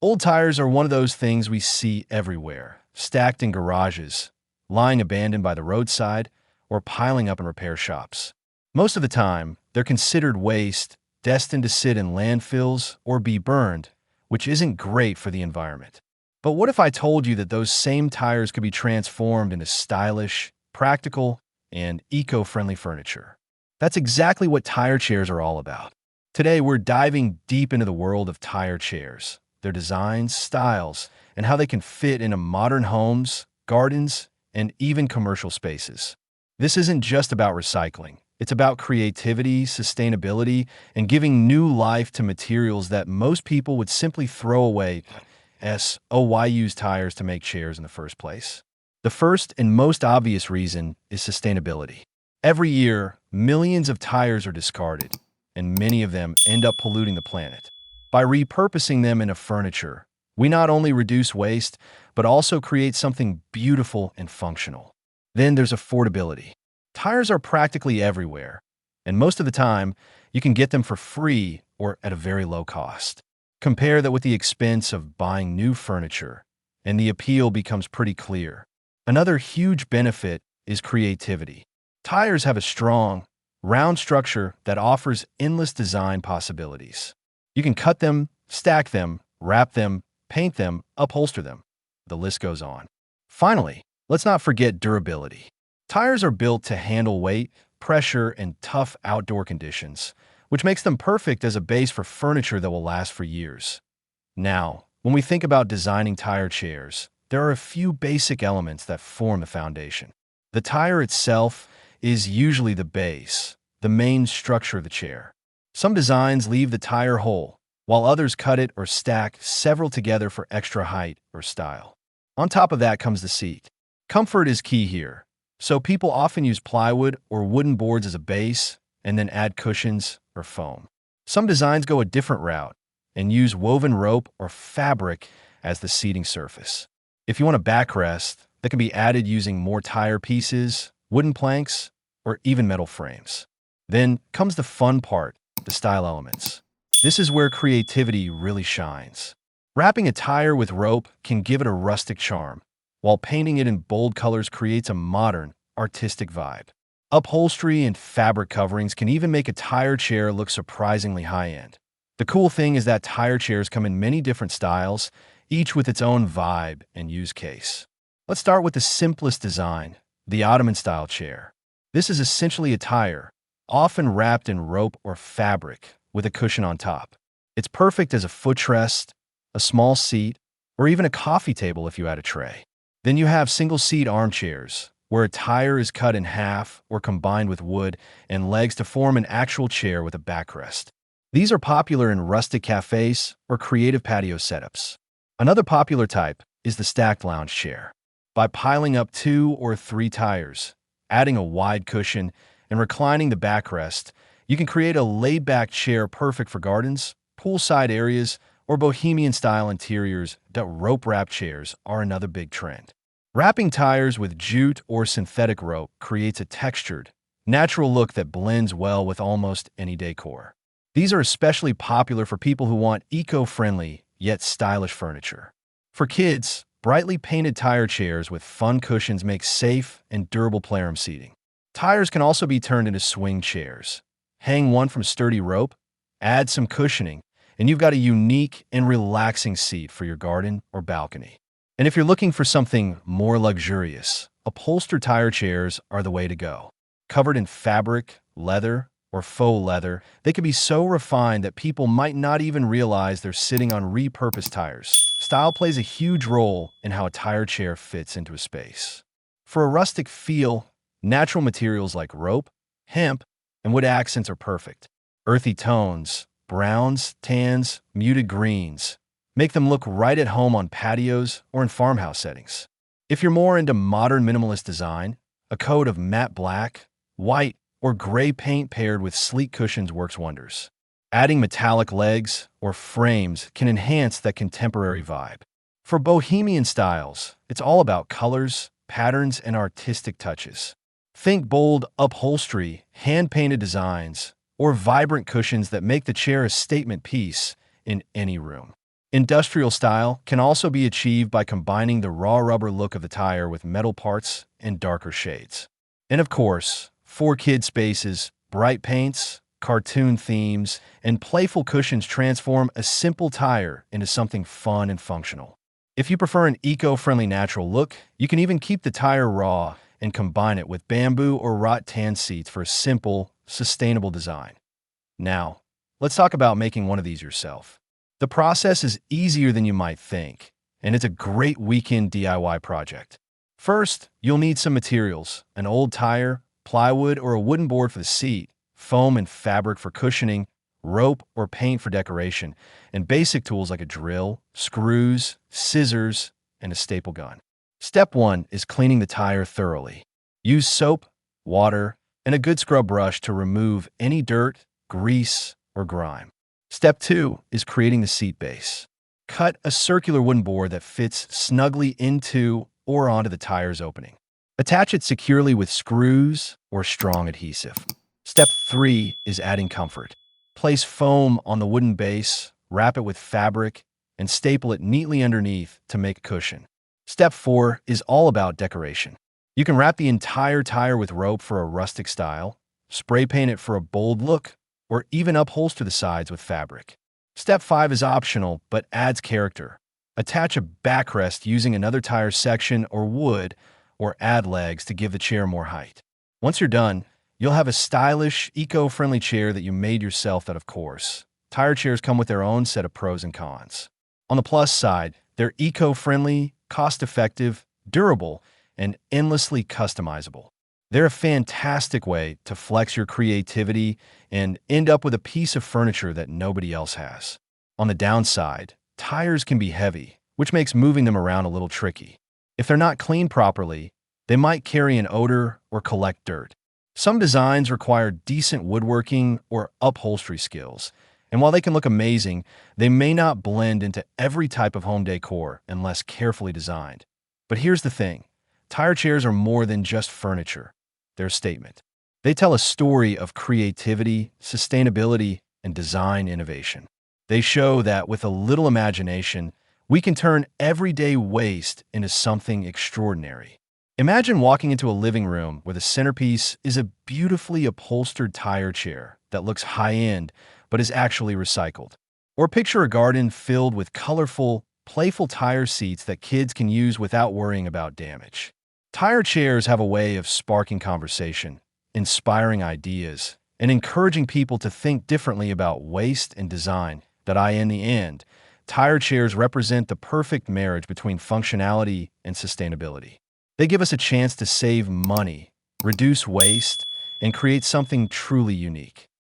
Old tires are one of those things we see everywhere, stacked in garages, lying abandoned by the roadside, or piling up in repair shops. Most of the time, they're considered waste, destined to sit in landfills or be burned, which isn't great for the environment. But what if I told you that those same tires could be transformed into stylish, practical, and eco-friendly furniture? That's exactly what tire chairs are all about. Today, we're diving deep into the world of tire chairs, their designs, styles, and how they can fit into modern homes, gardens, and even commercial spaces. This isn't just about recycling. It's about creativity, sustainability, and giving new life to materials that most people would simply throw away. Why use tires to make chairs in the first place? The first and most obvious reason is sustainability. Every year, millions of tires are discarded, and many of them end up polluting the planet. By repurposing them into furniture, we not only reduce waste, but also create something beautiful and functional. Then there's affordability. Tires are practically everywhere, and most of the time, you can get them for free or at a very low cost. Compare that with the expense of buying new furniture, and the appeal becomes pretty clear. Another huge benefit is creativity. Tires have a strong, round structure that offers endless design possibilities. You can cut them, stack them, wrap them, paint them, upholster them. The list goes on. Finally, let's not forget durability. Tires are built to handle weight, pressure, and tough outdoor conditions, which makes them perfect as a base for furniture that will last for years. Now, when we think about designing tire chairs, there are a few basic elements that form the foundation. The tire itself is usually the base, the main structure of the chair. Some designs leave the tire whole, while others cut it or stack several together for extra height or style. On top of that comes the seat. Comfort is key here, so people often use plywood or wooden boards as a base and then add cushions or foam. Some designs go a different route and use woven rope or fabric as the seating surface. If you want a backrest, that can be added using more tire pieces, wooden planks, or even metal frames. Then comes the fun part, the style elements. This is where creativity really shines. Wrapping a tire with rope can give it a rustic charm, while painting it in bold colors creates a modern, artistic vibe. Upholstery and fabric coverings can even make a tire chair look surprisingly high-end. The cool thing is that tire chairs come in many different styles, each with its own vibe and use case. Let's start with the simplest design, the Ottoman-style chair. This is essentially a tire, often wrapped in rope or fabric, with a cushion on top. It's perfect as a footrest, a small seat, or even a coffee table if you add a tray. Then you have single-seat armchairs, where a tire is cut in half or combined with wood and legs to form an actual chair with a backrest. These are popular in rustic cafes or creative patio setups. Another popular type is the stacked lounge chair. By piling up 2 or 3 tires, adding a wide cushion, and reclining the backrest, you can create a laid-back chair perfect for gardens, poolside areas, or bohemian-style interiors. That rope-wrap chairs are another big trend. Wrapping tires with jute or synthetic rope creates a textured, natural look that blends well with almost any decor. These are especially popular for people who want eco-friendly yet stylish furniture. For kids, brightly painted tire chairs with fun cushions make safe and durable playroom seating. Tires can also be turned into swing chairs. Hang one from sturdy rope, add some cushioning, and you've got a unique and relaxing seat for your garden or balcony. And if you're looking for something more luxurious, upholstered tire chairs are the way to go. Covered in fabric, leather, or faux leather, they can be so refined that people might not even realize they're sitting on repurposed tires. Style plays a huge role in how a tire chair fits into a space. For a rustic feel, natural materials like rope, hemp, and wood accents are perfect. Earthy tones, browns, tans, muted greens, make them look right at home on patios or in farmhouse settings. If you're more into modern minimalist design, a coat of matte black, white, or gray paint paired with sleek cushions works wonders. Adding metallic legs or frames can enhance that contemporary vibe. For bohemian styles, it's all about colors, patterns, and artistic touches. Think bold upholstery, hand-painted designs, or vibrant cushions that make the chair a statement piece in any room. Industrial style can also be achieved by combining the raw rubber look of the tire with metal parts and darker shades. And of course, for kid spaces, bright paints, cartoon themes, and playful cushions transform a simple tire into something fun and functional. If you prefer an eco-friendly natural look, you can even keep the tire raw and combine it with bamboo or rattan seats for a simple, sustainable design. Now, let's talk about making one of these yourself. The process is easier than you might think, and it's a great weekend DIY project. First, you'll need some materials: an old tire, plywood or a wooden board for the seat, foam and fabric for cushioning, rope or paint for decoration, and basic tools like a drill, screws, scissors, and a staple gun. Step 1 is cleaning the tire thoroughly. Use soap, water, and a good scrub brush to remove any dirt, grease, or grime. Step 2 is creating the seat base. Cut a circular wooden board that fits snugly into or onto the tire's opening. Attach it securely with screws or strong adhesive. Step 3 is adding comfort. Place foam on the wooden base, wrap it with fabric, and staple it neatly underneath to make a cushion. Step 4 is all about decoration. You can wrap the entire tire with rope for a rustic style, spray paint it for a bold look, or even upholster the sides with fabric. Step 5 is optional but adds character. Attach a backrest using another tire section or wood, or add legs to give the chair more height. Once you're done, you'll have a stylish, eco-friendly chair that you made yourself that, of course. Tire chairs come with their own set of pros and cons. On the plus side, they're eco-friendly, cost-effective, durable, and endlessly customizable. They're a fantastic way to flex your creativity and end up with a piece of furniture that nobody else has. On the downside, tires can be heavy, which makes moving them around a little tricky. If they're not cleaned properly, they might carry an odor or collect dirt. Some designs require decent woodworking or upholstery skills, and while they can look amazing, they may not blend into every type of home decor unless carefully designed. But here's the thing: tire chairs are more than just furniture. They're a statement. They tell a story of creativity, sustainability, and design innovation. They show that with a little imagination, we can turn everyday waste into something extraordinary. Imagine walking into a living room where the centerpiece is a beautifully upholstered tire chair that looks high-end but is actually recycled. Or picture a garden filled with colorful, playful tire seats that kids can use without worrying about damage. Tire chairs have a way of sparking conversation, inspiring ideas, and encouraging people to think differently about waste and design. In the end, tire chairs represent the perfect marriage between functionality and sustainability. They give us a chance to save money, reduce waste, and create something truly unique.